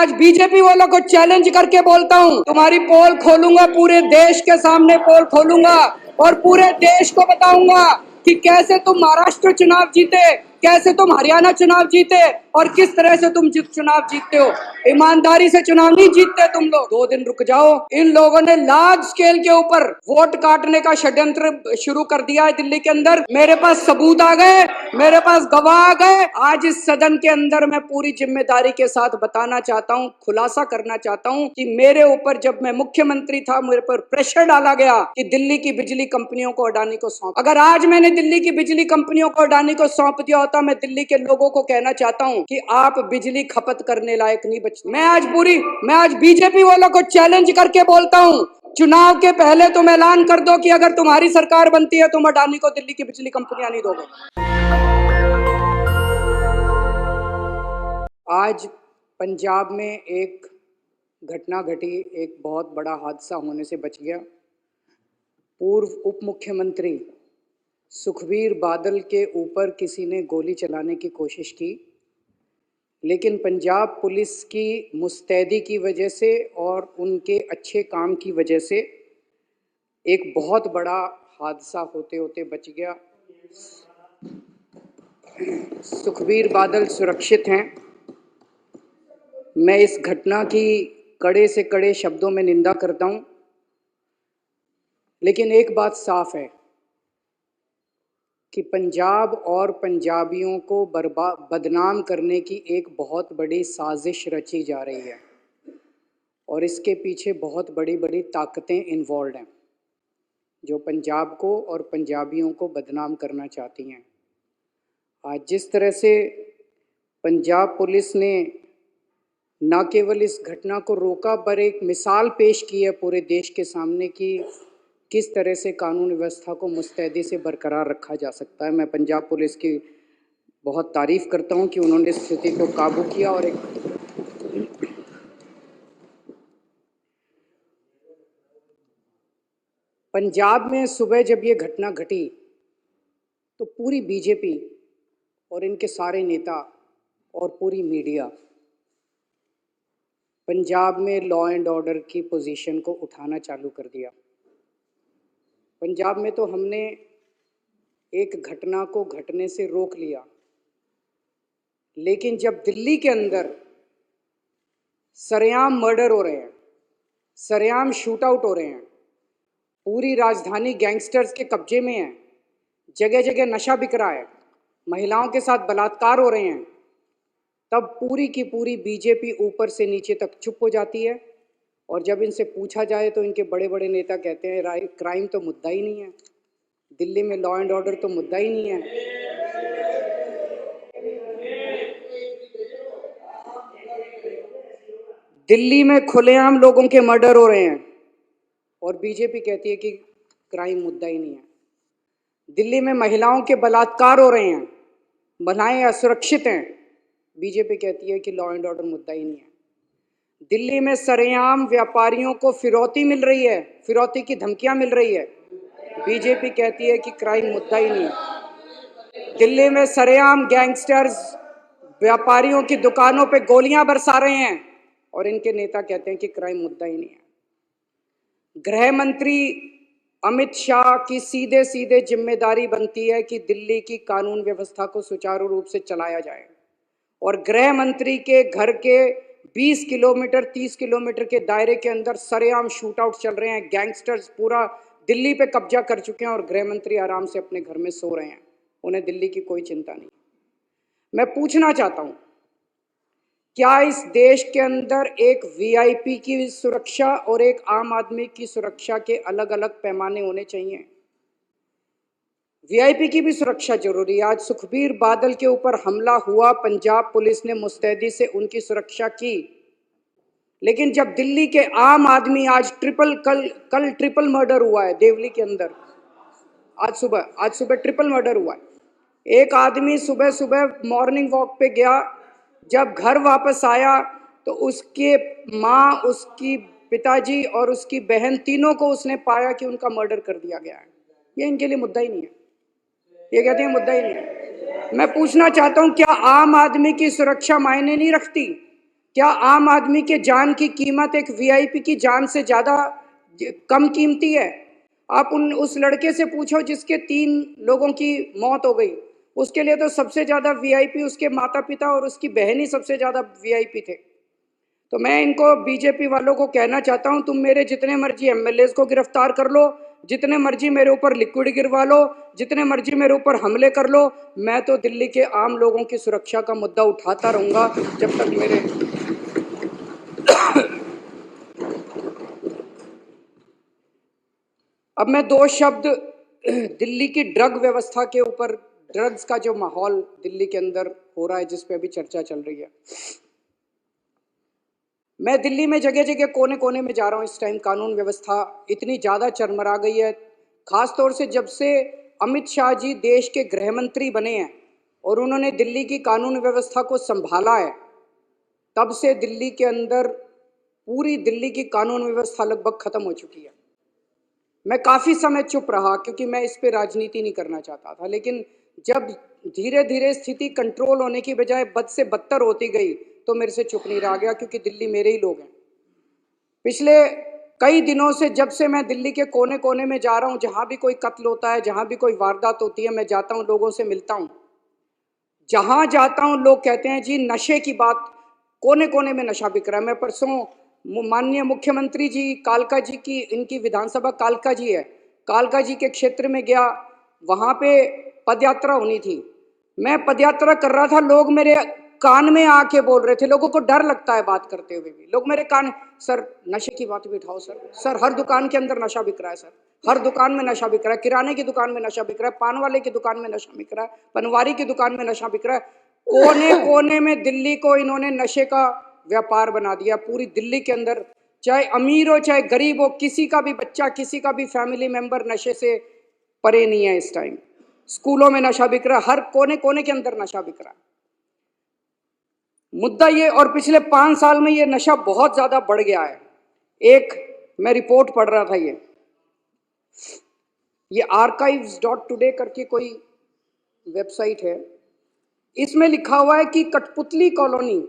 आज बीजेपी वालों को चैलेंज करके बोलता हूं, तुम्हारी पोल खोलूंगा, पूरे देश के सामने पोल खोलूंगा और पूरे देश को बताऊंगा कि कैसे तुम महाराष्ट्र चुनाव जीते, कैसे तुम हरियाणा चुनाव जीते और किस तरह से तुम चुनाव जीतते हो। ईमानदारी से चुनाव नहीं जीतते तुम लोग। 2 दिन रुक जाओ। इन लोगों ने लार्ज स्केल के ऊपर वोट काटने का षड्यंत्र शुरू कर दिया है दिल्ली के अंदर। मेरे पास सबूत आ गए, मेरे पास गवाह आ गए। आज इस सदन के अंदर मैं पूरी जिम्मेदारी के साथ बताना चाहता हूं, खुलासा करना चाहता हूं कि मेरे ऊपर जब मैं मुख्यमंत्री था, मेरे पर प्रेशर डाला गया कि दिल्ली की बिजली कंपनियों को अडानी को सौंप। अगर आज मैंने दिल्ली की बिजली कंपनियों को अडानी को सौंप दिया होता, मैं दिल्ली के लोगों को कहना चाहता हूं कि आप बिजली खपत करने लायक नहीं बचते। मैं आज बीजेपी वालों को चैलेंज करके बोलता हूं, चुनाव के पहले तुम ऐलान कर दो कि अगर तुम्हारी सरकार बनती है तुम अडानी को दिल्ली की बिजली कंपनियां नहीं दोगे। आज पंजाब में एक घटना घटी, एक बहुत बड़ा हादसा होने से बच गया। पूर्व उप मुख्यमंत्री सुखबीर बादल के ऊपर किसी ने गोली चलाने की कोशिश की, लेकिन पंजाब पुलिस की मुस्तैदी की वजह से और उनके अच्छे काम की वजह से एक बहुत बड़ा हादसा होते होते बच गया। सुखबीर बादल सुरक्षित हैं। मैं इस घटना की कड़े से कड़े शब्दों में निंदा करता हूं, लेकिन एक बात साफ है कि पंजाब और पंजाबियों को बदनाम करने की एक बहुत बड़ी साजिश रची जा रही है और इसके पीछे बहुत बड़ी बड़ी ताकतें इन्वॉल्व हैं जो पंजाब को और पंजाबियों को बदनाम करना चाहती हैं। आज जिस तरह से पंजाब पुलिस ने न केवल इस घटना को रोका पर एक मिसाल पेश की है पूरे देश के सामने कि किस तरह से कानून व्यवस्था को मुस्तैदी से बरकरार रखा जा सकता है। मैं पंजाब पुलिस की बहुत तारीफ करता हूं कि उन्होंने स्थिति को काबू किया। और एक पंजाब में सुबह जब ये घटना घटी तो पूरी बीजेपी और इनके सारे नेता और पूरी मीडिया पंजाब में लॉ एंड ऑर्डर की पोजीशन को उठाना चालू कर दिया। पंजाब में तो हमने एक घटना को घटने से रोक लिया, लेकिन जब दिल्ली के अंदर सरेआम मर्डर हो रहे हैं, सरेआम शूट आउट हो रहे हैं, पूरी राजधानी गैंगस्टर्स के कब्जे में है, जगह जगह नशा बिक रहा है, महिलाओं के साथ बलात्कार हो रहे हैं, तब पूरी की पूरी बीजेपी ऊपर से नीचे तक चुप हो जाती है। और जब इनसे पूछा जाए तो इनके बड़े बड़े नेता कहते हैं क्राइम तो मुद्दा ही नहीं है, दिल्ली में लॉ एंड ऑर्डर तो मुद्दा ही नहीं है। दिल्ली में खुलेआम लोगों के मर्डर हो रहे हैं और बीजेपी कहती है कि क्राइम मुद्दा ही नहीं है। दिल्ली में महिलाओं के बलात्कार हो रहे हैं, महिलाएं असुरक्षित हैं, बीजेपी कहती है कि लॉ एंड ऑर्डर मुद्दा ही नहीं है। दिल्ली में सरेआम व्यापारियों को फिरौती मिल रही है, फिरौती की धमकियां मिल रही है, बीजेपी कहती है कि क्राइम मुद्दा ही नहीं है। दिल्ली में सरेआम गैंगस्टर्स व्यापारियों की दुकानों पे गोलियां बरसा रहे हैं और इनके नेता कहते हैं कि क्राइम मुद्दा ही नहीं है। गृह मंत्री अमित शाह की सीधे सीधे जिम्मेदारी बनती है कि दिल्ली की कानून व्यवस्था को सुचारू रूप से चलाया जाए और गृह मंत्री के घर के 20 किलोमीटर 30 किलोमीटर के दायरे के अंदर सरेआम शूट आउट चल रहे हैं। गैंगस्टर्स पूरा दिल्ली पे कब्जा कर चुके हैं और गृह मंत्री आराम से अपने घर में सो रहे हैं, उन्हें दिल्ली की कोई चिंता नहीं। मैं पूछना चाहता हूं, क्या इस देश के अंदर एक वीआईपी की सुरक्षा और एक आम आदमी की सुरक्षा के अलग अलग पैमाने होने चाहिए? वीआईपी की भी सुरक्षा जरूरी है। आज सुखबीर बादल के ऊपर हमला हुआ, पंजाब पुलिस ने मुस्तैदी से उनकी सुरक्षा की, लेकिन जब दिल्ली के आम आदमी आज कल ट्रिपल मर्डर हुआ है देवली के अंदर, आज सुबह ट्रिपल मर्डर हुआ है। एक आदमी सुबह सुबह मॉर्निंग वॉक पे गया, जब घर वापस आया तो उसके माँ, उसकी पिताजी और उसकी बहन तीनों को उसने पाया कि उनका मर्डर कर दिया गया है। ये इनके लिए मुद्दा ही नहीं है, ये कहते हैं मुद्दा ही नहीं है। मैं पूछना चाहता हूं, क्या आम आदमी की सुरक्षा मायने नहीं रखती? क्या आम आदमी के जान की कीमत एक वीआईपी की जान से ज्यादा कम कीमती है? आप उस लड़के से पूछो जिसके 3 लोगों की मौत हो गई, उसके लिए तो सबसे ज्यादा वीआईपी उसके माता पिता और उसकी बहन ही सबसे ज्यादा वीआईपी थे। तो मैं इनको बीजेपी वालों को कहना चाहता हूं, तुम मेरे जितने मर्जी एमएलएस को गिरफ्तार कर लो, जितने मर्जी मेरे ऊपर लिक्विड गिरवा लो, जितने मर्जी मेरे ऊपर हमले कर लो, मैं तो दिल्ली के आम लोगों की सुरक्षा का मुद्दा उठाता रहूंगा जब तक मेरे अब मैं 2 शब्द दिल्ली की ड्रग व्यवस्था के ऊपर, ड्रग्स का जो माहौल दिल्ली के अंदर हो रहा है जिस पे अभी चर्चा चल रही है। मैं दिल्ली में जगह जगह कोने कोने में जा रहा हूँ। इस टाइम कानून व्यवस्था इतनी ज़्यादा चरमरा गई है, खास तौर से जब से अमित शाह जी देश के गृह मंत्री बने हैं और उन्होंने दिल्ली की कानून व्यवस्था को संभाला है, तब से दिल्ली के अंदर पूरी दिल्ली की कानून व्यवस्था लगभग खत्म हो चुकी है। मैं काफ़ी समय चुप रहा क्योंकि मैं इस पे राजनीति नहीं करना चाहता था, लेकिन जब धीरे धीरे स्थिति कंट्रोल होने की बजाय बद से बदतर होती गई तो मेरे से चुप नहीं रहा गया, क्योंकि दिल्ली मेरे ही लोग हैं। पिछले कई दिनों से जब से मैं दिल्ली के कोने कोने में जा रहा हूँ, जहाँ भी कोई कत्ल होता है, जहाँ भी कोई वारदात होती है, मैं जाता हूँ, लोगों से मिलता हूँ। जहाँ जाता हूँ लोग कहते हैं जी नशे की बात, कोने कोने में नशा बिक रहा है। मैं परसों माननीय मुख्यमंत्री जी कालका जी की, इनकी विधानसभा कालका जी है, कालका जी के क्षेत्र में गया, वहाँ पे पदयात्रा होनी थी। मैं पदयात्रा कर रहा था, लोग मेरे कान में आके बोल रहे थे, लोगों को डर लगता है बात करते हुए भी, लोग मेरे कान, सर नशे की बात भी उठाओ सर हर दुकान के अंदर नशा बिक रहा है, सर हर दुकान में नशा बिक रहा है, किराने की दुकान में नशा बिक रहा है, पान वाले की दुकान में नशा बिक रहा है, पनवारी की दुकान में नशा बिक रहा है। कोने कोने में दिल्ली को इन्होंने नशे का व्यापार बना दिया। पूरी दिल्ली के अंदर चाहे अमीर हो चाहे गरीब हो, किसी का भी बच्चा, किसी का भी फैमिली मेंबर नशे से परे नहीं है। इस टाइम स्कूलों में नशा बिक रहा है, हर कोने कोने के अंदर नशा बिक रहा है। मुद्दा ये, और पिछले 5 साल में ये नशा बहुत ज्यादा बढ़ गया है। एक मैं रिपोर्ट पढ़ रहा था, ये archives.today करके कोई वेबसाइट है, इसमें लिखा हुआ है कि कठपुतली colony,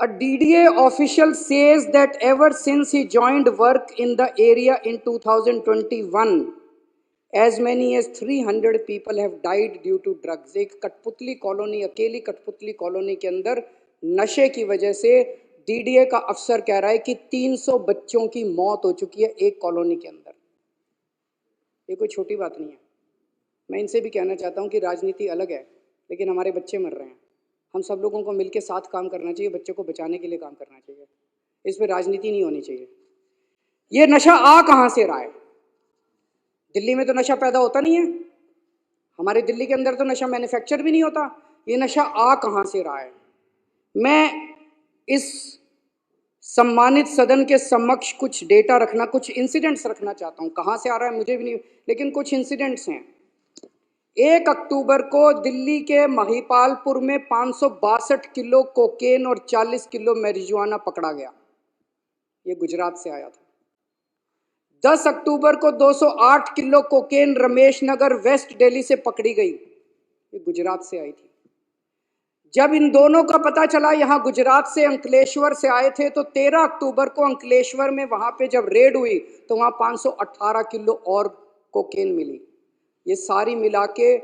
a DDA official says that ever since he joined work in the area in 2021 as many as 300 people have died due to drugs। एक कठपुतली कॉलोनी, अकेली कठपुतली कॉलोनी के अंदर नशे की वजह से डीडीए का अफसर कह रहा है कि 300 बच्चों की मौत हो चुकी है एक कॉलोनी के अंदर। ये कोई छोटी बात नहीं है। मैं इनसे भी कहना चाहता हूँ कि राजनीति अलग है, लेकिन हमारे बच्चे मर रहे हैं, हम सब लोगों को मिलकर साथ काम करना चाहिए, बच्चों को बचाने के लिए काम करना चाहिए, इस पर राजनीति नहीं होनी चाहिए। ये नशा आ कहाँ से रहा है? दिल्ली में तो नशा पैदा होता नहीं है, हमारे दिल्ली के अंदर तो नशा मैन्युफैक्चर भी नहीं होता। ये नशा आ कहाँ से रहा है? मैं इस सम्मानित सदन के समक्ष कुछ डेटा रखना, कुछ इंसिडेंट्स रखना चाहता हूँ। कहाँ से आ रहा है मुझे भी नहीं, लेकिन कुछ इंसिडेंट्स हैं। 1 अक्टूबर को दिल्ली के महिपालपुर में 562 किलो कोकेन और 40 किलो मैरिजुआना पकड़ा गया। ये गुजरात से आया था। 10 अक्टूबर को 208 kilo cocaine Ramesh Nagar waste Delhi से पकड़ी गई। ये गुजरात से आई थी। जब इन दोनों का पता चला यहाँ गुजरात से अंकलेश्वर से आए थे, तो 13 अक्टूबर को अंकलेश्वर में वहां पे जब रेड हुई तो वहां 518 किलो और कोकेन मिली। ये सारी मिला के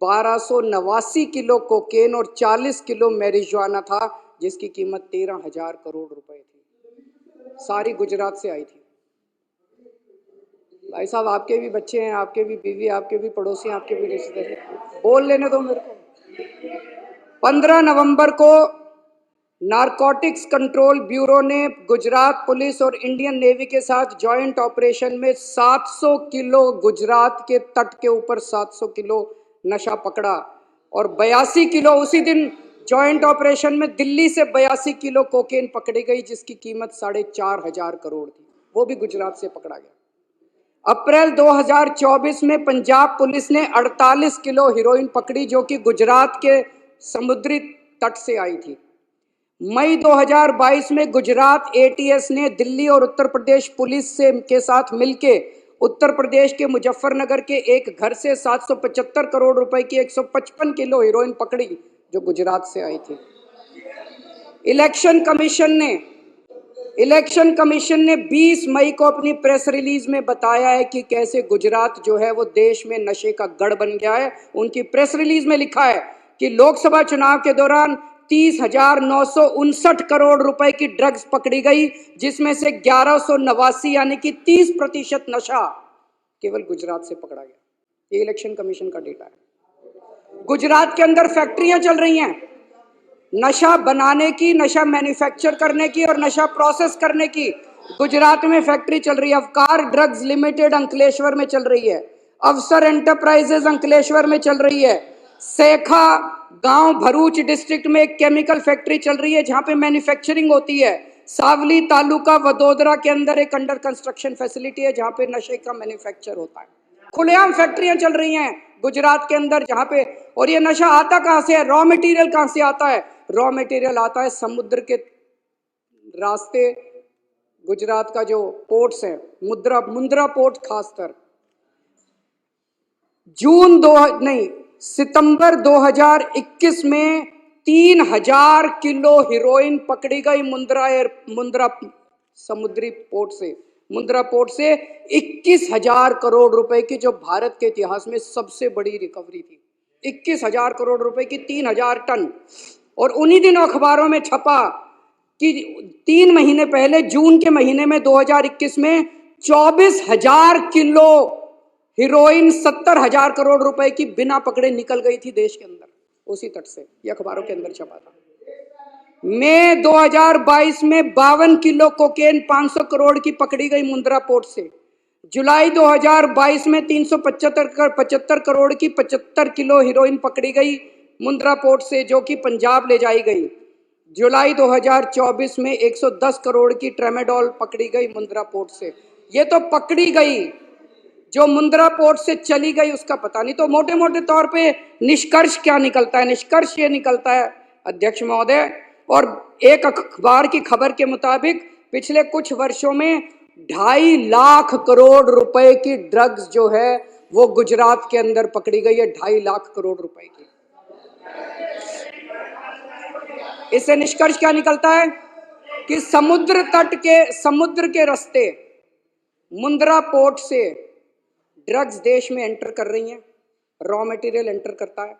1289 किलो कोकेन और 40 किलो मैरिजुआना था, जिसकी कीमत 13,000 करोड़ रुपए थी। सारी गुजरात से आई थी। भाई साहब, आपके भी बच्चे हैं, आपके भी बीवी, आपके भी पड़ोसी, आपके भी रिश्तेदार, बोल लेने दो मेरे को। 15 नवंबर को नारकोटिक्स कंट्रोल ब्यूरो ने गुजरात पुलिस और इंडियन नेवी के साथ जॉइंट ऑपरेशन में 700 किलो गुजरात के तट के ऊपर 700 किलो नशा पकड़ा, और 82 किलो उसी दिन जॉइंट ऑपरेशन में दिल्ली से 82 किलो कोकेन पकड़ी गई, जिसकी कीमत 4,500 करोड़ थी। वो भी गुजरात से पकड़ा गया। अप्रैल 2024 में पंजाब पुलिस ने 48 किलो हीरोइन पकड़ी, जो कि गुजरात के समुद्री तट से आई थी। मई 2022 में गुजरात एटीएस ने दिल्ली और उत्तर प्रदेश पुलिस से के साथ मिलके उत्तर प्रदेश के मुजफ्फरनगर के एक घर से 775 करोड़ रुपए की 155 किलो हीरोइन पकड़ी, जो गुजरात से आई थी। इलेक्शन कमीशन ने 20 मई को अपनी प्रेस रिलीज में बताया है कि कैसे गुजरात जो है वो देश में नशे का गढ़ बन गया है। उनकी प्रेस रिलीज में लिखा है कि लोकसभा चुनाव के दौरान 30,959 करोड़ रुपए की ड्रग्स पकड़ी गई, जिसमें से 1189 यानी कि 30% नशा केवल गुजरात से पकड़ा गया। ये इलेक्शन कमीशन का डेटा है। गुजरात के अंदर फैक्ट्रियां चल रही हैं नशा बनाने की, नशा मैन्युफैक्चर करने की और नशा प्रोसेस करने की। गुजरात में फैक्ट्री चल रही है। अवकार ड्रग्स लिमिटेड अंकलेश्वर में चल रही है। अवसर एंटरप्राइजेज अंकलेश्वर में चल रही है। सेखा गांव भरूच डिस्ट्रिक्ट में एक केमिकल फैक्ट्री चल रही है जहां पे मैन्युफैक्चरिंग होती है। सावली तालुका वडोदरा के अंदर एक अंडर कंस्ट्रक्शन फैसिलिटी है जहां पे नशे का मैन्युफैक्चर होता है। खुलेआम फैक्ट्रियां चल रही हैं गुजरात के अंदर जहां पे, और ये नशा आता कहां से है? रॉ मटेरियल कहां से आता है? रॉ मटेरियल आता है समुद्र के रास्ते। गुजरात का जो पोर्ट्स है, मुंद्रा पोर्ट खासकर, सितंबर 2021 में 3000 किलो हीरोइन पकड़ी गई मुंद्रा समुद्री पोर्ट से। मुंद्रा पोर्ट से 21,000 करोड़ रुपए की, जो भारत के इतिहास में सबसे बड़ी रिकवरी थी। 21,000 करोड़ रुपए की 3,000 टन। और उन्हीं दिनों अखबारों में छपा कि 3 महीने पहले जून के महीने में 2021 में 24,000 किलो हीरोइन 70,000 करोड़ रुपए की बिना पकड़े निकल गई थी देश के अंदर, उसी तट से। यह अखबारों के अंदर छपा था। मई 2022 में 52 किलो कोकेन 500 करोड़ की पकड़ी गई मुंद्रा पोर्ट से। जुलाई 2022 में 375 करोड़ की 75 किलो हीरोइन पकड़ी गई मुंद्रा पोर्ट से, जो कि पंजाब ले जाई गई। जुलाई 2024 में 110 करोड़ की ट्रेमेडोल पकड़ी गई मुंद्रा पोर्ट से। ये तो पकड़ी गई, जो मुंद्रा पोर्ट से चली गई उसका पता नहीं। तो मोटे मोटे तौर पे निष्कर्ष क्या निकलता है? निष्कर्ष ये निकलता है अध्यक्ष महोदय, और एक अखबार की खबर के मुताबिक पिछले कुछ वर्षों में 2.5 लाख करोड़ रुपए की ड्रग्स जो है वो गुजरात के अंदर पकड़ी गई है। 2.5 लाख करोड़ रुपए की। इससे निष्कर्ष क्या निकलता है कि समुद्र के रास्ते मुंद्रा पोर्ट से ड्रग्स देश में एंटर कर रही हैं, रॉ मटेरियल एंटर करता है।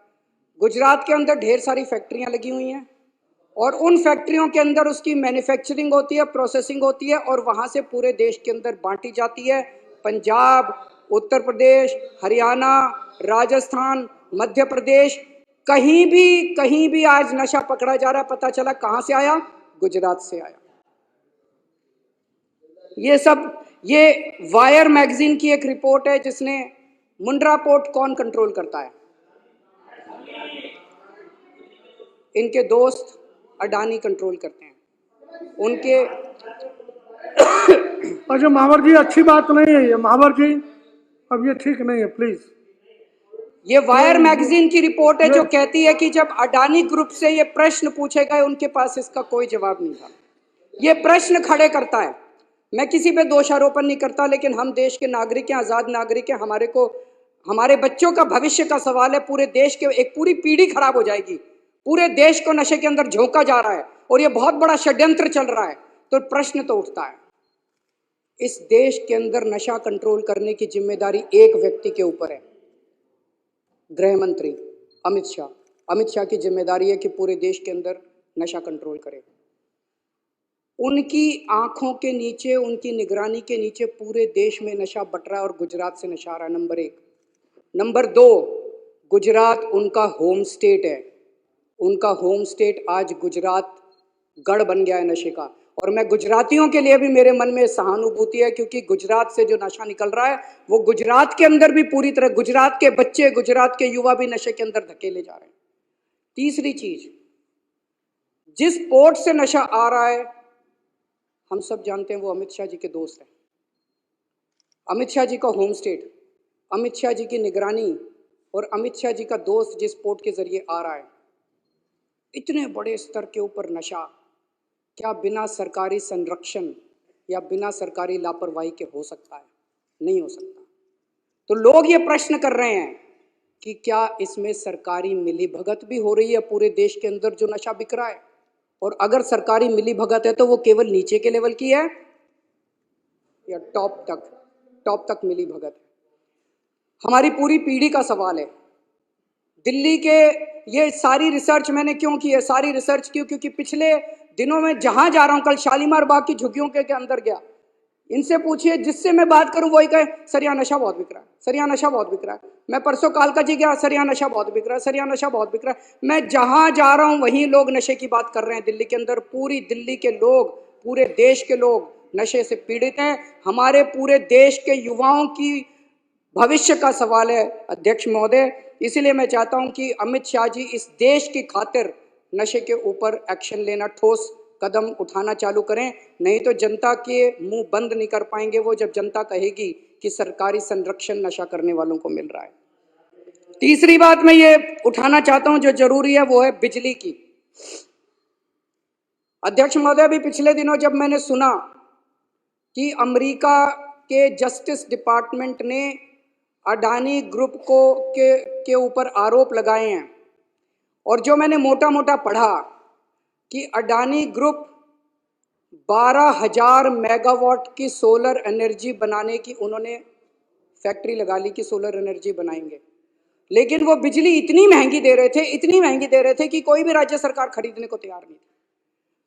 गुजरात के अंदर ढेर सारी फैक्ट्रियां लगी हुई हैं और उन फैक्ट्रियों के अंदर उसकी मैन्युफैक्चरिंग होती है, प्रोसेसिंग होती है और वहां से पूरे देश के अंदर बांटी जाती है। पंजाब, उत्तर प्रदेश, हरियाणा, राजस्थान, मध्य प्रदेश, कहीं भी आज नशा पकड़ा जा रहा है। पता चला कहां से आया? गुजरात से आया। ये वायर मैगजीन की एक रिपोर्ट है जिसने मुंद्रा पोर्ट कौन कंट्रोल करता है? इनके दोस्त अडानी कंट्रोल करते हैं। उनके अच्छा महावर जी, अच्छी बात नहीं है ये महावर जी, अब ये ठीक नहीं है प्लीज। ये वायर मैगजीन की रिपोर्ट है जो कहती है कि जब अडानी ग्रुप से ये प्रश्न पूछे गए, उनके पास इसका कोई जवाब नहीं था। ये प्रश्न खड़े करता है। मैं किसी पे दोषारोपण नहीं करता, लेकिन हम देश के नागरिक हैं, आजाद नागरिक हैं। हमारे बच्चों का भविष्य का सवाल है। पूरे देश के एक पूरी पीढ़ी खराब हो जाएगी। पूरे देश को नशे के अंदर झोंका जा रहा है और ये बहुत बड़ा षड्यंत्र चल रहा है। तो प्रश्न तो उठता है, इस देश के अंदर नशा कंट्रोल करने की जिम्मेदारी एक व्यक्ति के ऊपर है, गृह मंत्री अमित शाह। अमित शाह की जिम्मेदारी है कि पूरे देश के अंदर नशा कंट्रोल करे। उनकी आंखों के नीचे, उनकी निगरानी के नीचे पूरे देश में नशा बट रहा है और गुजरात से नशा आ रहा है। नंबर 1। नंबर 2, गुजरात उनका होम स्टेट है। उनका होम स्टेट आज गुजरात गढ़ बन गया है नशे का। और मैं गुजरातियों के लिए भी मेरे मन में सहानुभूति है, क्योंकि गुजरात से जो नशा निकल रहा है वो गुजरात के अंदर भी पूरी तरह, गुजरात के बच्चे, गुजरात के युवा भी नशे के अंदर धकेले जा रहे हैं। तीसरी चीज, जिस पोर्ट से नशा आ रहा है हम सब जानते हैं, वो अमित शाह जी के दोस्त हैं। अमित शाह जी का होम स्टेट, अमित शाह जी की निगरानी और अमित शाह जी का दोस्त जिस पोर्ट के जरिए आ रहा है, इतने बड़े स्तर के ऊपर नशा क्या बिना सरकारी संरक्षण या बिना सरकारी लापरवाही के हो सकता है? नहीं हो सकता। तो लोग ये प्रश्न कर रहे हैं कि क्या इसमें सरकारी मिलीभगत भी हो रही है पूरे देश के अंदर जो नशा बिक रहा है? और अगर सरकारी मिली भगत है तो वो केवल नीचे के लेवल की है या टॉप तक मिली भगत है। हमारी पूरी पीढ़ी का सवाल है। दिल्ली के ये सारी रिसर्च मैंने क्यों की है, सारी रिसर्च क्यों, क्योंकि पिछले दिनों में जहां जा रहा हूं, कल शालीमार बाग की झुग्गियों के अंदर गया, इनसे पूछिए, जिससे मैं बात करूं वही कहे सर यहाँ नशा बहुत बिक रहा है, सर यहाँ नशा बहुत बिक रहा है। मैं परसों कालका जी गया, सर यहाँ नशा बहुत बिक रहा है, सर यहाँ नशा बहुत बिक रहा है। मैं जहां जा रहा हूं वहीं लोग नशे की बात कर रहे हैं। दिल्ली के अंदर पूरी दिल्ली के लोग, पूरे देश के लोग नशे से पीड़ित हैं। हमारे पूरे देश के युवाओं की भविष्य का सवाल है अध्यक्ष महोदय। इसलिए मैं चाहता हूं कि अमित शाह जी इस देश की खातिर नशे के ऊपर एक्शन लेना, ठोस कदम उठाना चालू करें, नहीं तो जनता के मुंह बंद नहीं कर पाएंगे वो, जब जनता कहेगी कि सरकारी संरक्षण नशा करने वालों को मिल रहा है। तीसरी बात मैं ये उठाना चाहता हूं जो जरूरी है, वो है बिजली की। अध्यक्ष महोदय, अभी पिछले दिनों जब मैंने सुना कि अमेरिका के जस्टिस डिपार्टमेंट ने अडानी ग्रुप के ऊपर आरोप लगाए हैं, और जो मैंने मोटा मोटा पढ़ा कि अडानी ग्रुप 12,000 मेगावाट की सोलर एनर्जी बनाने की उन्होंने फैक्ट्री लगा ली कि सोलर एनर्जी बनाएंगे, लेकिन वो बिजली इतनी महंगी दे रहे थे कि कोई भी राज्य सरकार खरीदने को तैयार नहीं थी।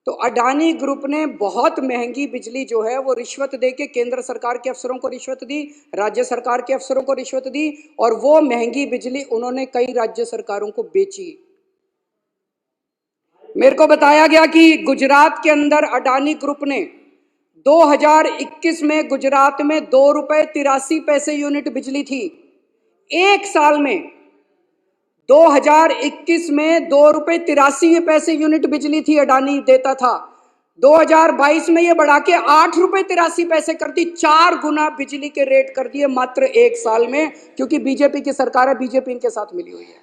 तो अडानी ग्रुप ने बहुत महंगी बिजली जो है वो रिश्वत दे के केंद्र सरकार के अफसरों को रिश्वत दी, राज्य सरकार के अफसरों को रिश्वत दी, और वो महंगी बिजली उन्होंने कई राज्य सरकारों को बेची। मेरे को बताया गया कि गुजरात के अंदर अडानी ग्रुप ने 2021 में गुजरात में 2.83 रुपए यूनिट बिजली थी। एक साल में 2021 में 2.83 रुपए यूनिट बिजली थी, अडानी देता था। 2022 में ये बढ़ा के 8.83 रुपए कर दी, 4 गुना बिजली के रेट कर दिए मात्र एक साल में, क्योंकि बीजेपी की सरकार है, बीजेपी इनके साथ मिली हुई है।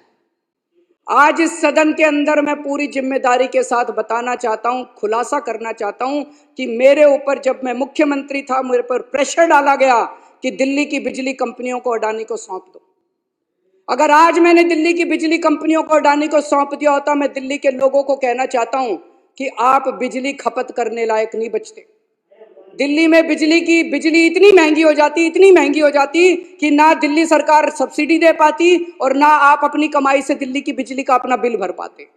आज इस सदन के अंदर मैं पूरी जिम्मेदारी के साथ बताना चाहता हूं, खुलासा करना चाहता हूं कि मेरे ऊपर जब मैं मुख्यमंत्री था, मेरे पर प्रेशर डाला गया कि दिल्ली की बिजली कंपनियों को अडानी को सौंप दो। अगर आज मैंने दिल्ली की बिजली कंपनियों को अडानी को सौंप दिया होता, मैं दिल्ली के लोगों को कहना चाहता हूं कि आप बिजली खपत करने लायक नहीं बचते। दिल्ली में बिजली इतनी महंगी हो जाती कि ना दिल्ली सरकार सब्सिडी दे पाती और ना आप अपनी कमाई से दिल्ली की बिजली का अपना बिल भर पाते।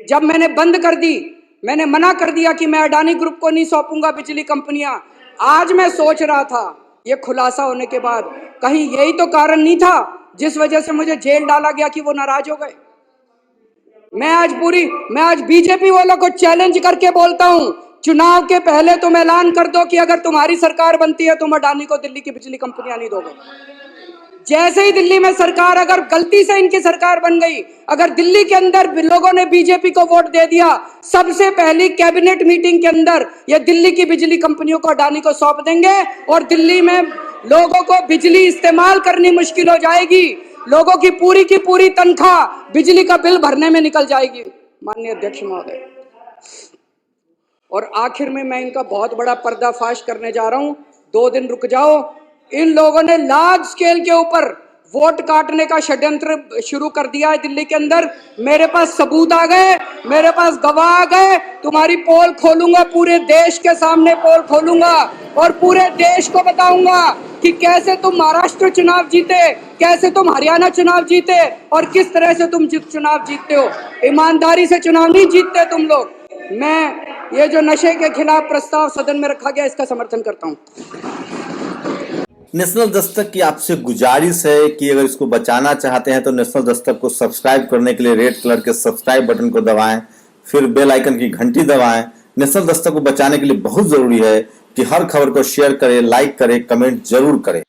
जब मैंने बंद कर दी, मैंने मना कर दिया कि मैं अडानी ग्रुप को नहीं सौंपूंगा बिजली कंपनियां। आज मैं सोच रहा था, ये खुलासा होने के बाद, कहीं यही तो कारण नहीं था जिस वजह से मुझे जेल डाला गया कि वो नाराज हो गए। मैं आज बीजेपी वालों को चैलेंज करके बोलता हूं, चुनाव के पहले तुम ऐलान कर दो कि अगर तुम्हारी सरकार बनती है तुम अडानी को दिल्ली की बिजली कंपनियां नहीं दोगे। जैसे ही दिल्ली में सरकार, अगर गलती से इनकी सरकार बन गई, अगर दिल्ली के अंदर लोगों ने बीजेपी को वोट दे दिया, सबसे पहली कैबिनेट मीटिंग के अंदर ये दिल्ली की बिजली कंपनियों को अडानी को सौंप देंगे और दिल्ली में लोगों को बिजली इस्तेमाल करनी मुश्किल हो जाएगी। लोगों की पूरी तनख्वाह बिजली का बिल भरने में निकल जाएगी। माननीय अध्यक्ष महोदय, और आखिर में मैं इनका बहुत बड़ा पर्दाफाश करने जा रहा हूं, 2 दिन रुक जाओ। इन लोगों ने लार्ज स्केल के ऊपर वोट काटने का षड्यंत्र शुरू कर दिया है दिल्ली के अंदर। मेरे पास सबूत आ गए, मेरे पास गवाह आ गए। तुम्हारी पोल खोलूंगा, पूरे देश के सामने पोल खोलूंगा और पूरे देश को बताऊंगा कि कैसे तुम महाराष्ट्र चुनाव जीते, कैसे तुम हरियाणा चुनाव जीते और किस तरह से तुम चुनाव जीतते हो। ईमानदारी से चुनाव नहीं जीतते तुम लोग। मैं ये जो नशे के खिलाफ प्रस्ताव सदन में रखा गया, इसका समर्थन करता हूं। नेशनल दस्तक की आपसे गुजारिश है कि अगर इसको बचाना चाहते हैं तो नेशनल दस्तक को सब्सक्राइब करने के लिए रेड कलर के सब्सक्राइब बटन को दबाएं, फिर बेल आइकन की घंटी दबाएं। नेशनल दस्तक को बचाने के लिए बहुत जरूरी है कि हर खबर को शेयर करें, लाइक करें, कमेंट जरूर करें।